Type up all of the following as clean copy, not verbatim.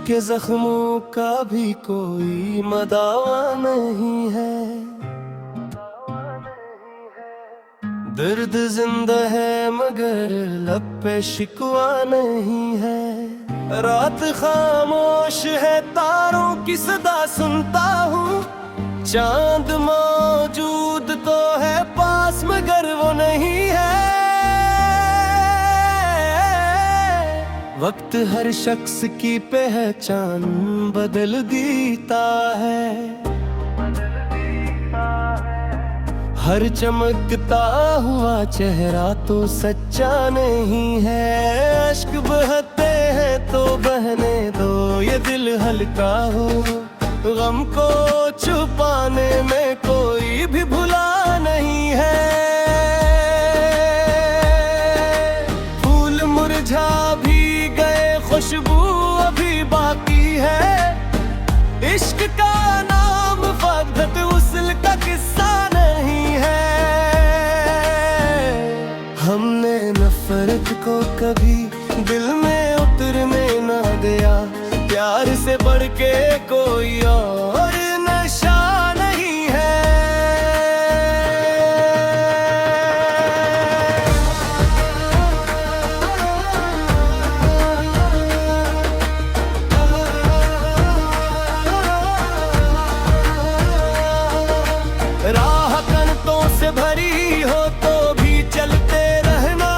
के जख्मों का भी कोई मदावा नहीं है। दर्द जिंदा है मगर लब पे शिकवा नहीं है। रात खामोश है, तारों की सदा सुनता हूँ। चांद मौजूद तो है पास मगर वो नहीं है। वक्त हर शख्स की पहचान बदल देता है। हर चमकता हुआ चेहरा तो सच्चा नहीं है। अश्क बहते हैं तो बहने दो, ये दिल हल्का हो। गम को छुपाने में कोई भी भुला नहीं है। फूल मुरझा भी गए, खुशबू अभी बाकी है। इश्क का नाम फक़त उसल का किस्सा नहीं है। हमने नफरत को कभी दिल में उतरने ना दिया। प्यार से बढ़ के कोई और नशा नहीं है। राह कंटों से भरी हो तो भी चलते रहना।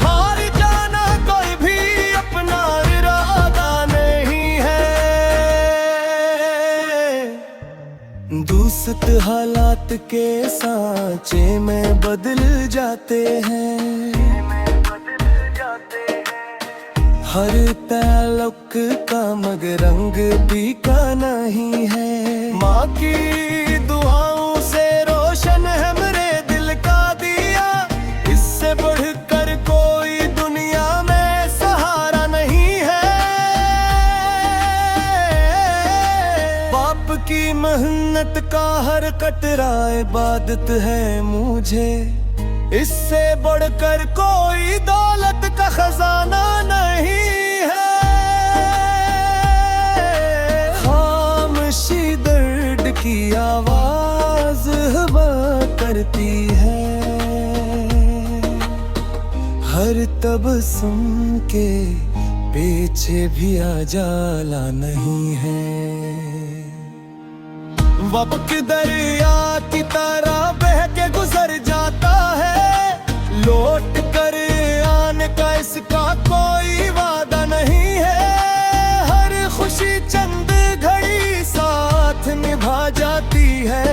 हार जाना कोई भी अपना इरादा नहीं है। दूसत हालात के सांचे में बदल जाते हैं। हर ताल्लुक का मगर रंग भी का नहीं है। माँ की दुआओं से रोशन है मेरे दिल का दिया। इससे बढ़कर कोई दुनिया में सहारा नहीं है। बाप की मेहनत का हर कतरा इबादत है मुझे। इससे बढ़कर कोई दौलत का खजाना नहीं है। खामोशी दर्द की आवाज हवा करती है। हर तबस्सुम के पीछे भी आजाला नहीं है। वक्त दरिया की तरह बह के गुजर जाता है। लौट कर आने का इसका कोई वादा नहीं है। हर खुशी चंद घड़ी साथ निभा जाती है।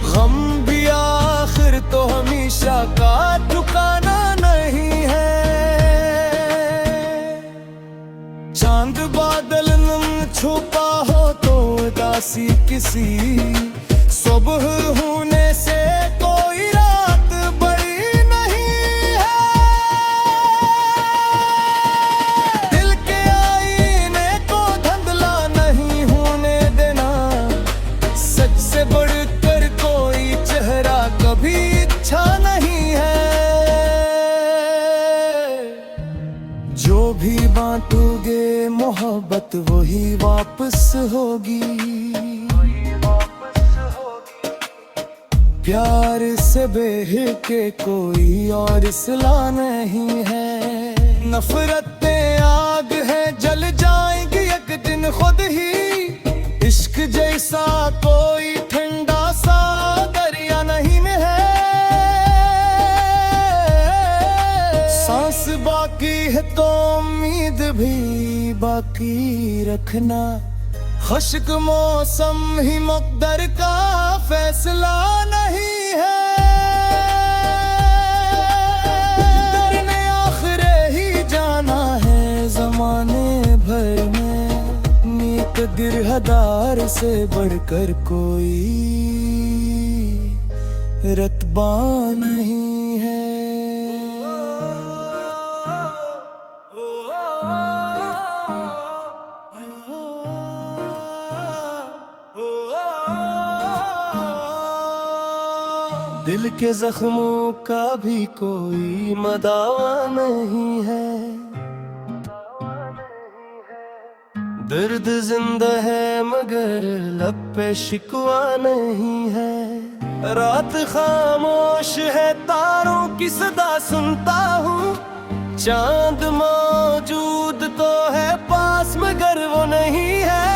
गम भी आखिर तो हमेशा का ठिकाना नहीं है। चांद बादल छुपा हो तो उदासी किसी। सुबह होने से कोई रात बड़ी नहीं है। दिल के आईने को धुंधला नहीं होने देना। सच से बढ़कर कोई चेहरा कभी अच्छा नहीं है। जो भी बांटोगे मोहब्बत वही वापस होगी। प्यार से बेह के कोई और सिला नहीं है। नफरतें आग है जल जाएंगी एक दिन खुद ही। इश्क जैसा कोई ठंडा सा दरिया नहीं है। सांस बाकी है तो उम्मीद भी बाकी रखना। खुश्क मौसम ही मुक़द्दर का फैसला नहीं है। दरने आखिरे ही जाना है ज़माने भर में। नीत गिरहदार से बढ़कर कोई रतबा नहीं है। दिल के जख्मों का भी कोई मदावा नहीं है। दर्द जिंदा है मगर लब पे शिकवा नहीं है। रात खामोश है, तारों की सदा सुनता हूँ। चांद मौजूद तो है पास मगर वो नहीं है।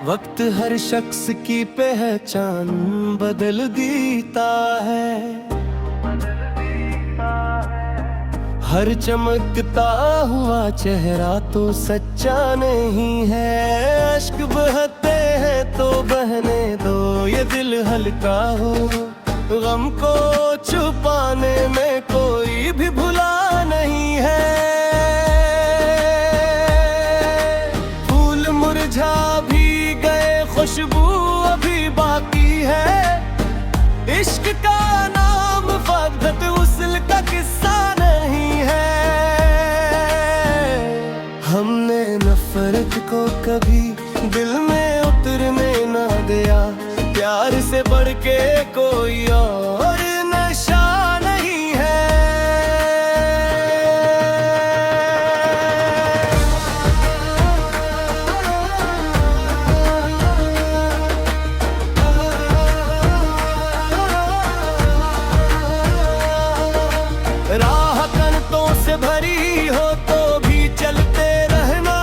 वक्त हर शख्स की पहचान बदल देता है। हर चमकता हुआ चेहरा तो सच्चा नहीं है। अश्क बहते हैं तो बहने दो, ये दिल हल्का हो। गम को छुपाने में कोई भी भुला नहीं है। फूल मुरझा भी गए, खुशबू अभी बाकी है। इश्क का नाम फक़त उसल का किस्सा नहीं है। हमने नफरत को कभी दिल में उतरने ना दिया। प्यार से बढ़ के कोई और नशा नहीं है। राह कंटों से भरी हो तो भी चलते रहना।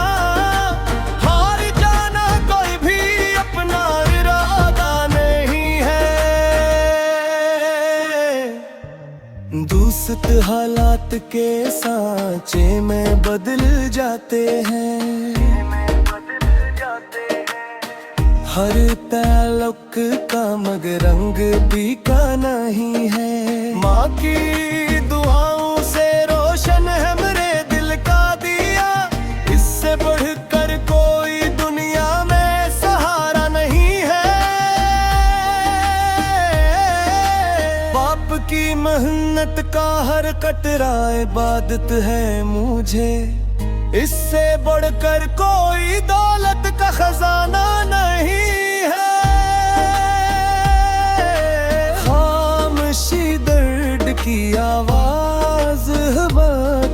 हार जाना कोई भी अपना इरादा नहीं है। दोस्त हालात के सांचे में बदल जाते हैं। हर ताल्लुक का मगर रंग भी का नहीं है। माँ की दुआओं से रोशन है मेरे दिल का दिया। इससे बढ़कर कोई दुनिया में सहारा नहीं है। बाप की मेहनत का हर कतरा इबादत है मुझे। इससे बढ़कर कोई दौलत का खजाना नहीं है। खामोशी दर्द की आवाज हवा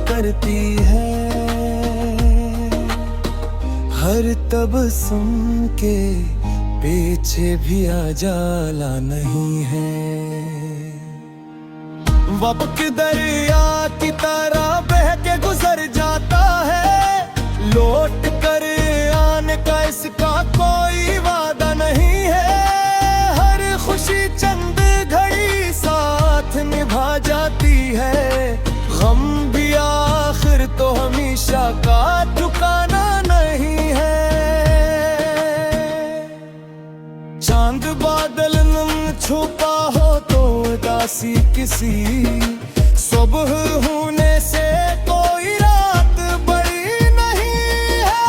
करती है। हर तबस्सुम के पीछे भी उजाला नहीं है। वक्त दरिया की तरह बह के गुजर जाता है। लौट कर आने का इसका कोई वादा नहीं है। हर खुशी चंद घड़ी साथ निभा जाती है। गम भी आखिर तो हमेशा का ठिकाना नहीं है। चांद बादल छुपा हो तो उदासी किसी। सुबह होने से कोई रात बड़ी नहीं है।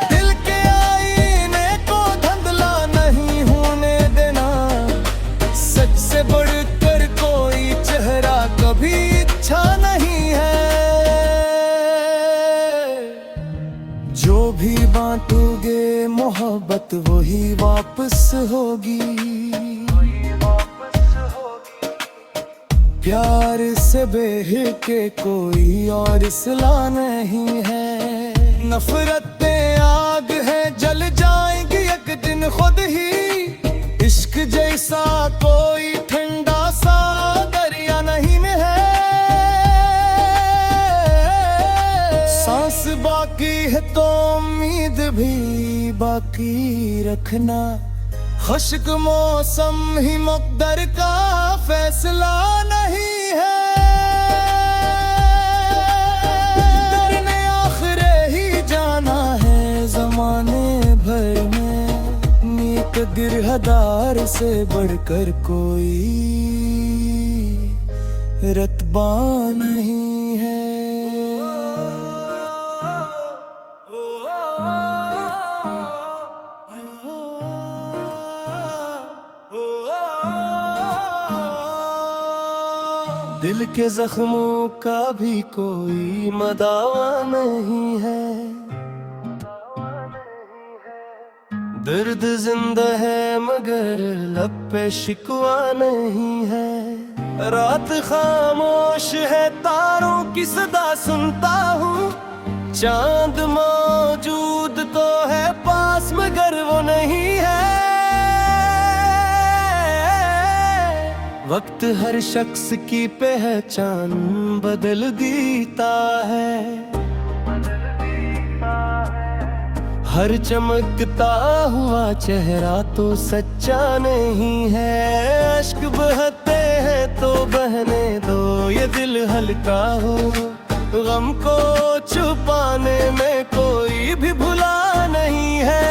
दिल के आईने को धुंधला नहीं होने देना। सच से बढ़कर कोई चेहरा कभी अच्छा नहीं है। जो भी बांटोगे मोहब्बत वही वापस होगी। प्यार से बेह के कोई और सिला नहीं है। नफरतें आग है जल जाएंगी एक दिन खुद ही। इश्क जैसा कोई ठंडा सा दरिया नहीं है। सांस बाकी है तो उम्मीद भी बाकी रखना। खुश्क मौसम ही मुक़द्दर का फैसला नहीं है। दरने आखिरे ही जाना है ज़माने भर में। नेक गिरहदार से बढ़कर कोई रतबा नहीं है। दिल के जख्मों का भी कोई मदावा नहीं है। दर्द जिंदा है मगर लब पे शिकवा नहीं है। रात खामोश है, तारों की सदा सुनता हूँ। चांद मौजूद तो है पास मगर वो नहीं है। वक्त हर शख्स की पहचान बदल देता है। हर चमकता हुआ चेहरा तो सच्चा नहीं है। अश्क बहते हैं तो बहने दो, ये दिल हल्का हो। गम को छुपाने में कोई भी भुला नहीं है।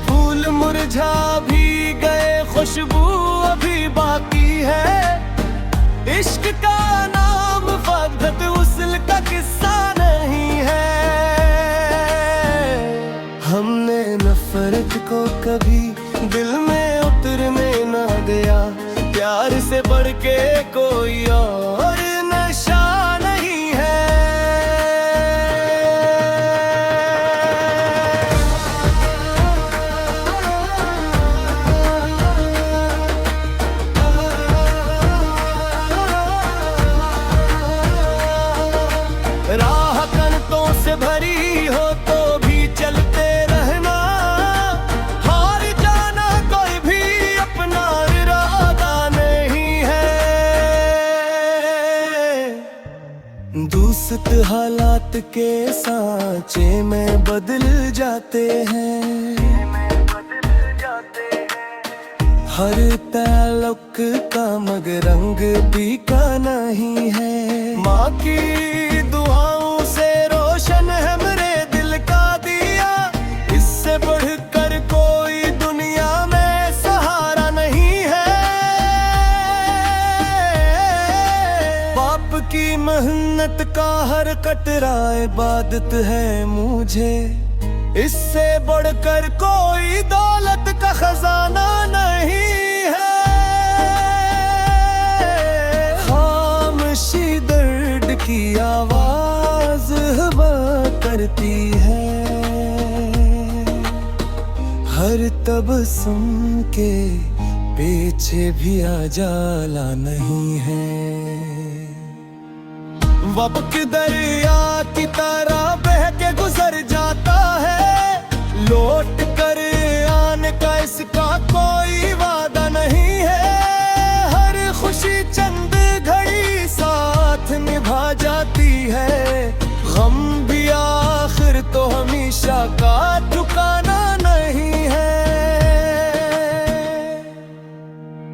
फूल मुरझा भी गए, खुशबू अभी बाकी है। इश्क का नाम फकत उसल का किस्सा नहीं है। हमने नफरत को कभी दिल में उतरने ना दिया। प्यार से बढ़ के कोई और नशा नहीं है। राह कंटों से भरी हो तो भी चलते रहना। हार जाना कोई भी अपना इरादा नहीं है। दोस्त हालात के सांचे में बदल जाते हैं। हर ताल्लुक का मगर रंग भी का नहीं है। माँ की दुआओं से रोशन है मेरे दिल का दिया। इससे बढ़कर कोई दुनिया में सहारा नहीं है। बाप की मेहनत का हर कतरा इबादत है मुझे। इससे बढ़कर कोई दौलत का खजाना नहीं है। खामोशी दर्द की आवाज हवा करती है। हर तबस्सुम के पीछे भी आजाला नहीं है। वक्त दरिया की तरह बह के गुजर जाता है। लौट कर आने का इसका कोई वादा नहीं है। हर खुशी चंद घड़ी साथ निभा जाती है। गम भी आखिर तो हमेशा का ठिकाना नहीं है।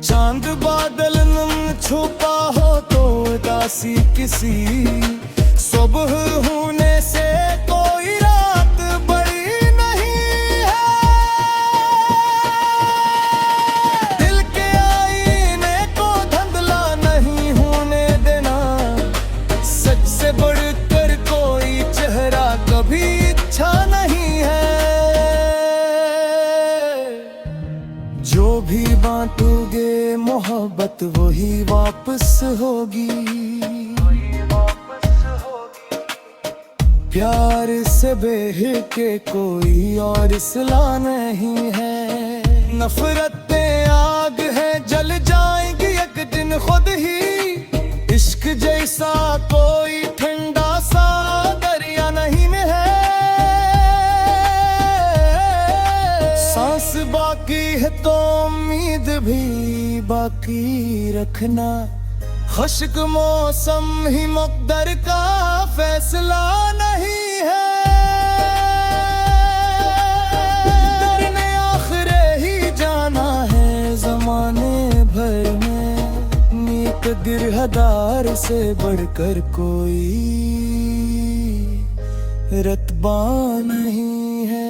चांद बादल नम छुपा हो तो उदासी किसी। सुबह होने से कोई रात बड़ी नहीं है। दिल के आईने को धुंधला नहीं होने देना। सच से बढ़कर कोई चेहरा कभी अच्छा नहीं है। जो भी बांटोगे मोहब्बत वही वापस होगी। प्यार से बेह के कोई और सिला नहीं है। नफरतें आग है जल जाएंगी एक दिन खुद ही। इश्क जैसा कोई ठंडा सा दरिया नहीं है। सांस बाकी है तो उम्मीद भी बाकी रखना। खुश्क मौसम ही मुक़द्दर का फैसला नहीं है। दरने आखिर ही जाना है ज़माने भर में। नीक गिरहदार से बढ़कर कोई रतबा नहीं है।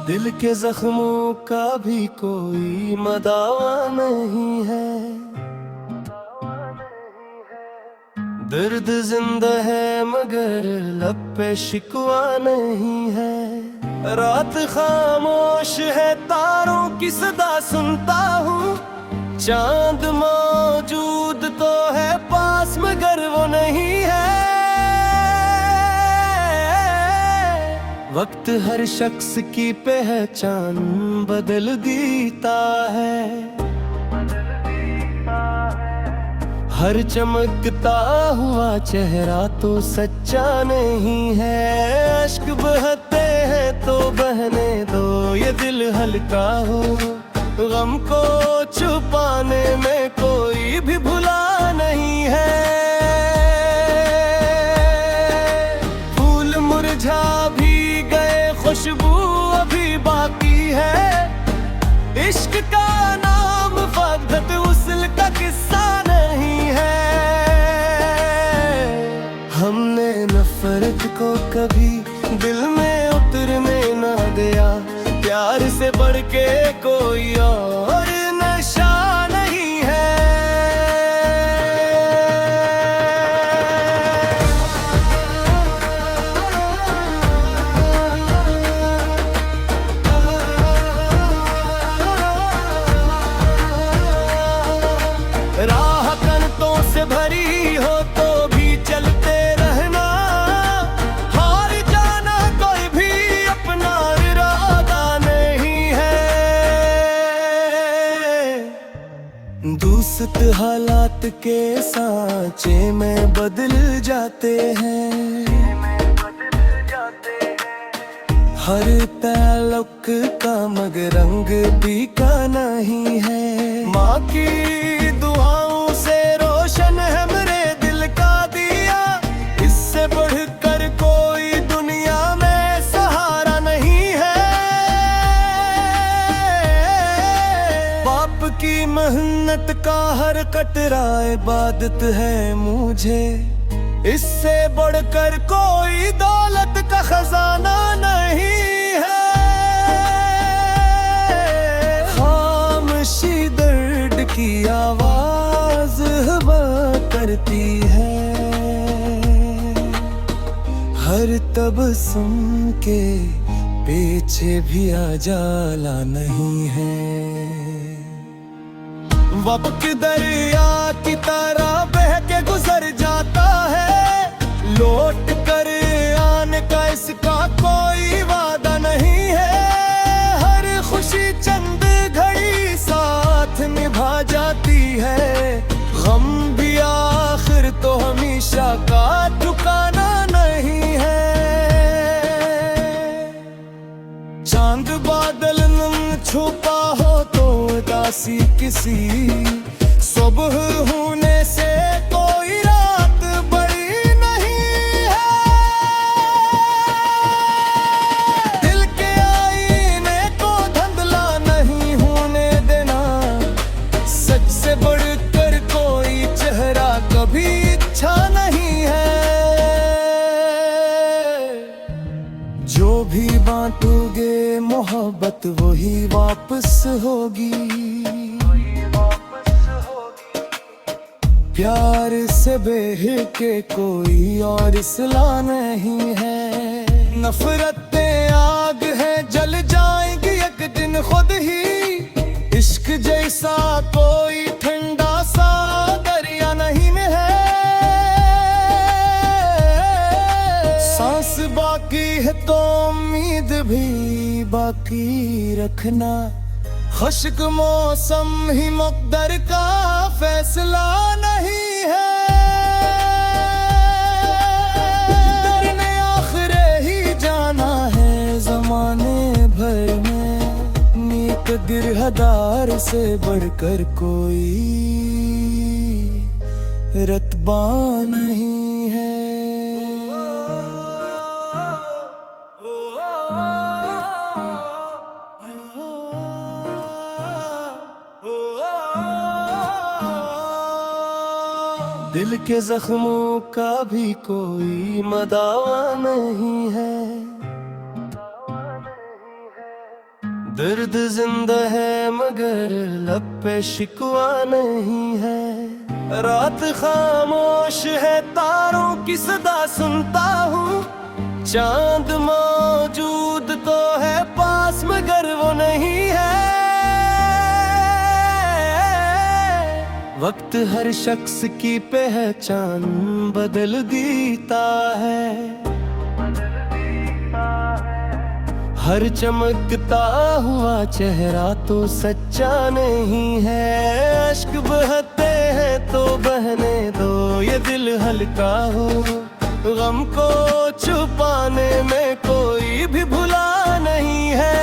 दिल के जख्मों का भी कोई मदावा नहीं है। दर्द जिंदा है मगर लब पे शिकवा नहीं है। रात खामोश है, तारों की सदा सुनता हूँ। चांद मौजूद तो है पास मगर वो नहीं है। वक्त हर शख्स की पहचान बदल देता है। हर चमकता हुआ चेहरा तो सच्चा नहीं है। अश्क बहते हैं तो बहने दो, ये दिल हल्का हो। गम को छुपाने में कोई भी भुला नहीं है। फूल मुरझा भी गए, खुशबू अभी बाकी है। इश्क का नाम फक़त उसल का किस्सा नहीं है। हमने नफरत को कभी दिल में उतरने ना दिया। प्यार से बढ़ के कोई और नशा नहीं है। राह कंटों से भरी हो तो भी चलते रहना। हार जाना कोई भी अपना इरादा नहीं है। दूसत हालात के सांचे में बदल जाते हैं। हर ताल्लुक का मगर रंग भी का नहीं है। माँ की दुआओं से रोशन है मेरे दिल का दिया। इससे बढ़कर कोई दुनिया में सहारा नहीं है। बाप की मेहनत का हर कतरा इबादत है मुझे। इससे बढ़कर कोई दौलत का खजाना नहीं है। खामोशी दर्द की आवाज हवा करती है। हर तबस्सुम के पीछे भी आजाला नहीं है। वक्त दरिया की तरह बह के गुजर जाता है। लौट कर आने का इसका कोई वादा नहीं है। हर खुशी चंद घड़ी साथ निभा जाती है। गम भी आखिर तो हमेशा का ठिकाना नहीं है। चांद बादल छुपा हो तो उदासी किसी। सुबह होने से कोई रात बड़ी नहीं है। दिल के आईने को धुंधला नहीं होने देना। सच से बढ़कर कोई चेहरा कभी अच्छा नहीं है। जो भी बांटोगे मोहब्बत वही वापस होगी। प्यार से बेह के कोई और सिला नहीं है। नफरतें आग है जल जाएंगी एक दिन खुद ही। इश्क जैसा कोई ठंडा सा दरिया नहीं है। सांस बाकी है तो उम्मीद भी बाकी रखना। खुश्क मौसम ही मुक़द्दर का फैसला नहीं है। दरने आखिरे ही जाना है ज़माने भर में। नेक गिरहदार से बढ़कर कोई रतबा नहीं है। दिल के जख्मों का भी कोई मदावा नहीं है। दर्द जिंदा है मगर लब पे शिकवा नहीं है। रात खामोश है तारों की सदा सुनता हूँ। चांद मौजूद तो है पास मगर वो नहीं है। वक्त हर शख्स की पहचान बदल देता है। हर चमकता हुआ चेहरा तो सच्चा नहीं है। अश्क बहते हैं तो बहने दो, ये दिल हल्का हो। गम को छुपाने में कोई भी भुला नहीं है।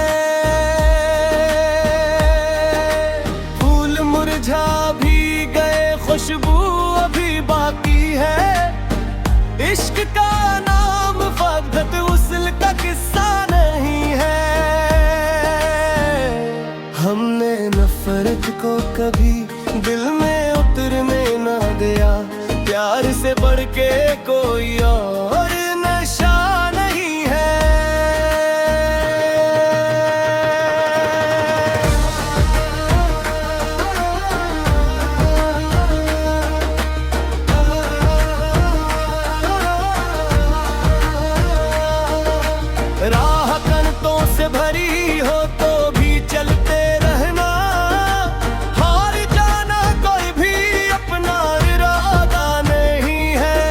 फूल मुरझा भी गए, खुशबू अभी बाकी है। इश्क का नाम फकत उसल का किस्सा नहीं है। हमने नफरत को कभी दिल में उतरने ना दिया। प्यार से बढ़ के कोई और नशा नहीं है। राह कंटों से भरी हो तो भी चलते रहना। हार जाना कोई भी अपना इरादा नहीं है।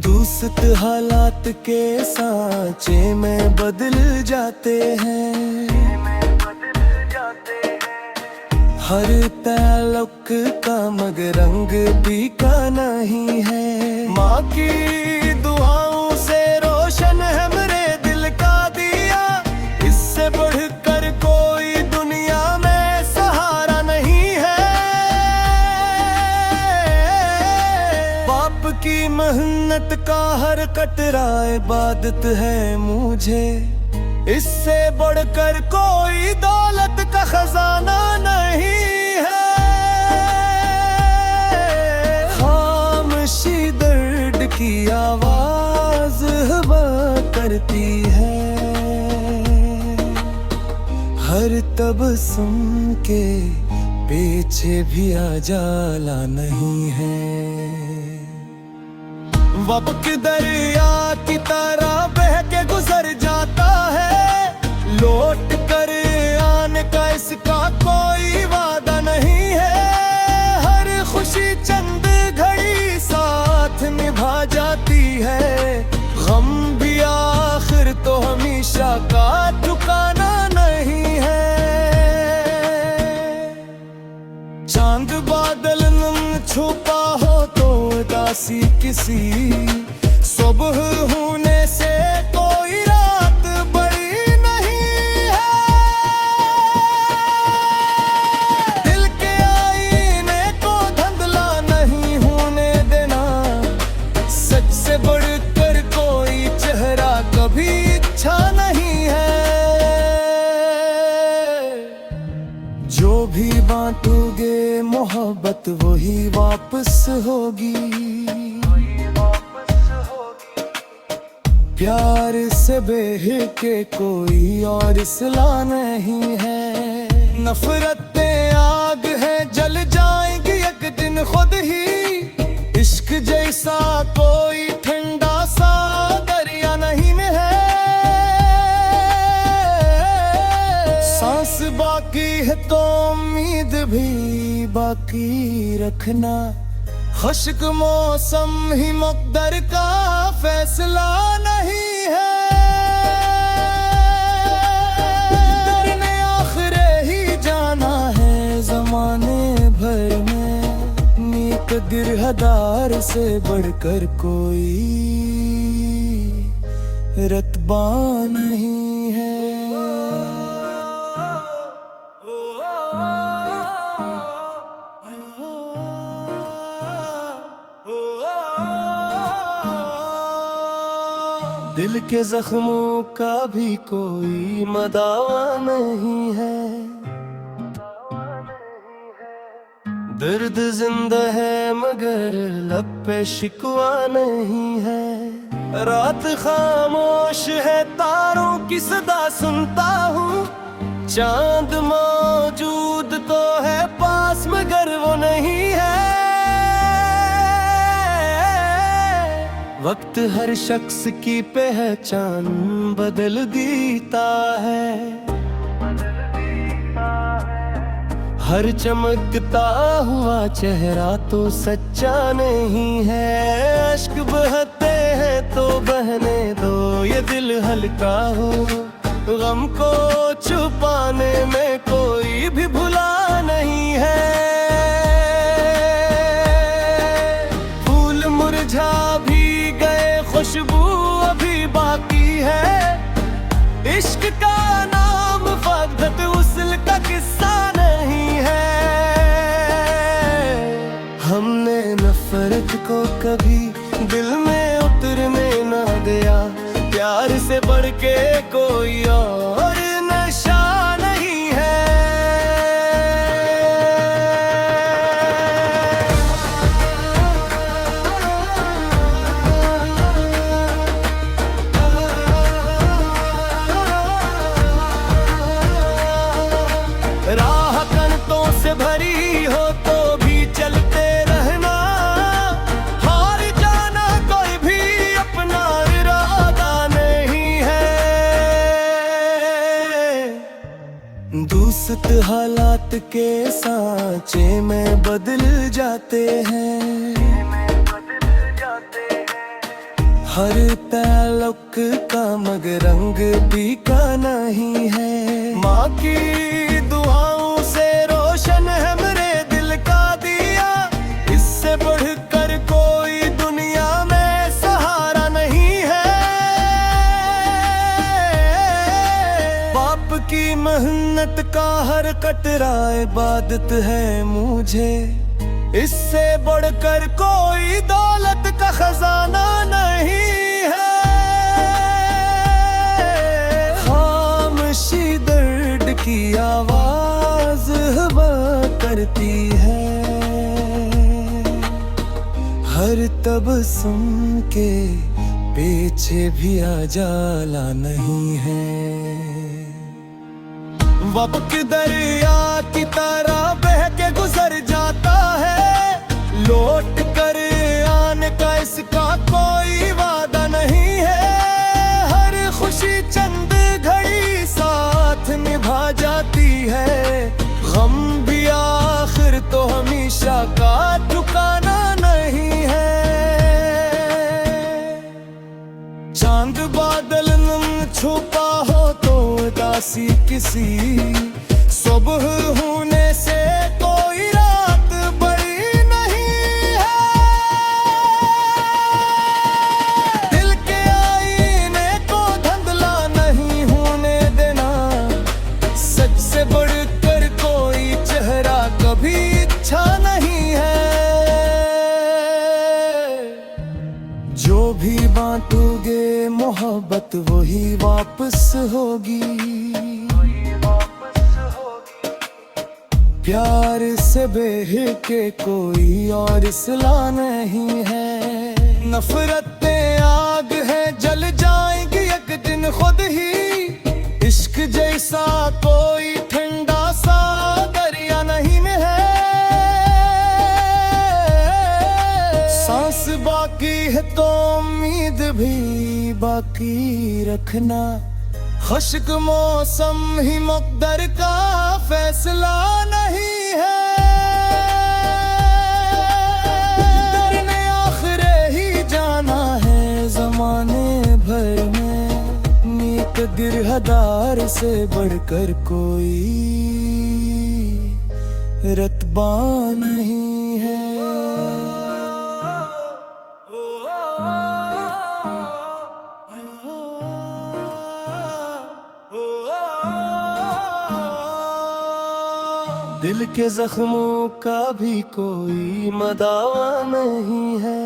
दोस्त हालात के सांचे में बदल जाते हैं। हर ताल्लुक का मगर रंग भी का नहीं है। माँ की दुआओं से रोशन है मेरे दिल का दिया। इससे बढ़कर कोई दुनिया में सहारा नहीं है। बाप की मेहनत का हर कतरा इबादत है मुझे। इससे बढ़कर कोई दौलत का खजाना नहीं है। खामोशी दर्द की आवाज हवा करती है। हर तबस्सुम के पीछे भी आजाला नहीं है। वक्त दरिया की तरह बह के गुजर जाता है। लौट कर आने का इसका कोई वादा नहीं है। हर खुशी चंद घड़ी साथ निभा जाती है। गम भी आखिर तो हमेशा का ठिकाना नहीं है। चांद बादल नम छुपा हो तो उदासी किसी। सुबह होने से कोई रात बड़ी नहीं है। दिल के आईने को धुंधला नहीं होने देना। सच से बढ़कर कोई चेहरा कभी अच्छा नहीं है। जो भी बांटोगे मोहब्बत वही वापस होगी। प्यार से बेह के कोई और सिला नहीं है। नफरतें आग है जल जाएंगी एक दिन खुद ही। इश्क जैसा कोई ठंडा सा दरिया नहीं है। सांस बाकी है तो उम्मीद भी बाकी रखना। खुश्क मौसम ही मुक़द्दर का फैसला नहीं है। दरने आखिर ही जाना है ज़माने भर में। नीक दिरहदार से बढ़कर कोई रतबा नहीं है। दिल के जख्मों का भी कोई मदावा नहीं है। दर्द जिंदा है मगर लब पे शिकवा नहीं है। रात खामोश है तारों की सदा सुनता हूँ। चांद मौजूद तो है पास मगर वो नहीं है। वक्त हर शख्स की पहचान बदल देता है। हर चमकता हुआ चेहरा तो सच्चा नहीं है। अश्क बहते हैं तो बहने दो, ये दिल हल्का हो। गम को छुपाने में कोई भी भुला नहीं है। फूल मुरझा भी गए, खुशबू अभी बाकी है। इश्क का नाम वक़्त उसल का किस्सा नहीं है। हमने नफरत को कभी दिल में उतरने ना दिया। प्यार से बढ़ के कोई और नशा नहीं है। राह कंटों से भरी हो तो भी चलते रहना। हार जाना कोई भी अपना इरादा नहीं है। दूसत हालात के सांचे में बदल जाते हैं। हर ताल्लुक का मगर रंग भी का नहीं है। माँ की दुआओं से रोशन है मेरे दिल का दिया। इससे बढ़कर कोई दुनिया में सहारा नहीं है। बाप की मेहनत का हर कतरा इबादत है मुझे। इससे बढ़कर कोई दौलत का खजाना नहीं है। खामोशी दर्द की आवाज हवा करती है। हर तबस्सुम के पीछे भी आजाला नहीं है। वक्त दरिया की तरह बह के गुजर जाता है। लौट कर आने का इसका कोई वादा नहीं है। हर खुशी चंद घड़ी साथ निभा जाती है। गम भी आखिर तो हमेशा का ठिकाना नहीं है। चांद बादल नम छुपा हो तो उदासी किसी। सुबह होने से कोई रात बड़ी नहीं है। दिल के आईने को धुंधला नहीं होने देना। सच से बढ़कर कोई चेहरा कभी अच्छा नहीं है। जो भी बांटोगे मोहब्बत वही वापस होगी। प्यार से बेह के कोई और सिला नहीं है। नफरतें आग है जल जाएंगी एक दिन खुद ही। इश्क जैसा कोई ठंडा सा दरिया नहीं है। सांस बाकी है तो उम्मीद भी बाकी रखना। खुश्क मौसम ही मुक़द्दर का फैसला नहीं है। दरने आखिरे ही जाना है ज़माने भर में। नीत गिरहदार से बढ़कर कोई रतबा नहीं है। दिल के जख्मों का भी कोई मदावा नहीं है।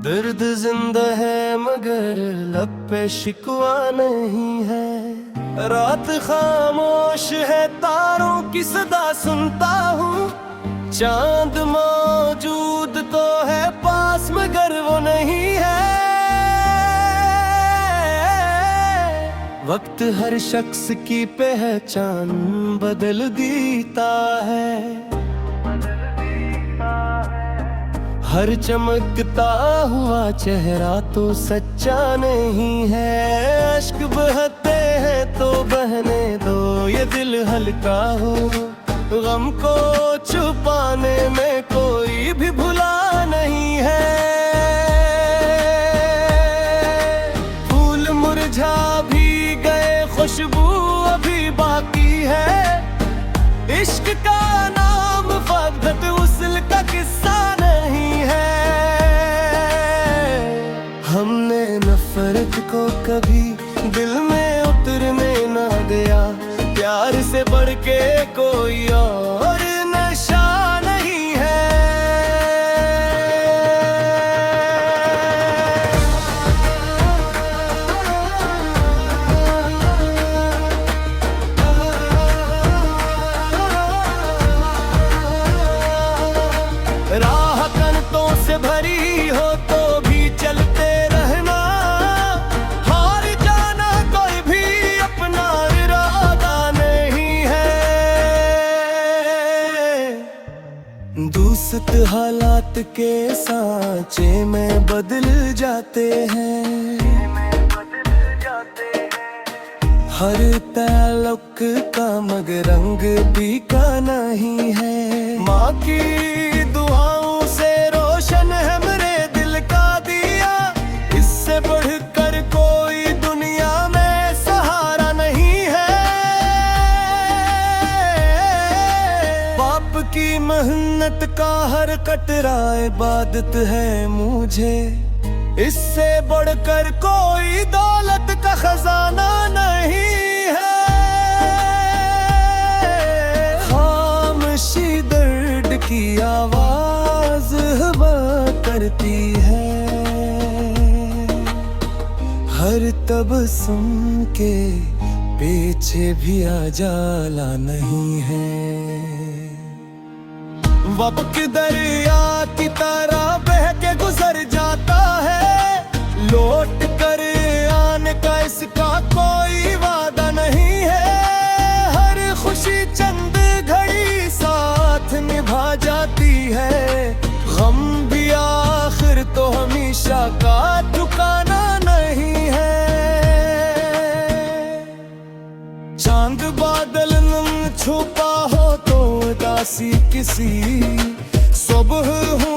दर्द जिंदा है मगर लब पे शिकवा नहीं है। रात खामोश है तारों की सदा सुनता हूँ। चांद मौजूद तो है पास मगर वो नहीं है। वक्त हर शख्स की पहचान बदल देता है। हर चमकता हुआ चेहरा तो सच्चा नहीं है। अश्क बहते हैं तो बहने दो, ये दिल हल्का हो। गम को छुपाने में कोई भी भुला नहीं है। फूल मुरझा भी गए, खुशबू अभी बाकी है। इश्क का नाम फक़त उसल का किस्सा नहीं है। हमने नफरत को कभी दिल में उतरने ना दिया। प्यार से बढ़ के कोई और नशा नहीं है। राह कनतों से भरी हो तो भी चलते रहना। हार जाना कोई भी अपना इरादा नहीं है। दूसत हालात के सांचे में बदल जाते हैं। हर ताल्लुक का मगर रंग भी का नहीं है। माँ की दुआओं से रोशन है मेरे दिल का दिया। इससे बढ़कर कोई दुनिया में सहारा नहीं है। बाप की मेहनत का हर कतरा इबादत है मुझे। इससे बढ़कर कोई दौलत का खजाना नहीं है। खामोशी दर्द की आवाज हवा करती है। हर तबस्सुम के पीछे भी आजाला नहीं है। वक्त दरिया की तरह बह के गुजर जाता है। लौट कर आने का इसका कोई वादा नहीं है। हर खुशी चंद घड़ी साथ निभा जाती है। गम भी आखिर तो हमेशा का ठिकाना नहीं है। चांद बादल छुपा हो तो उदासी किसी सुबह हो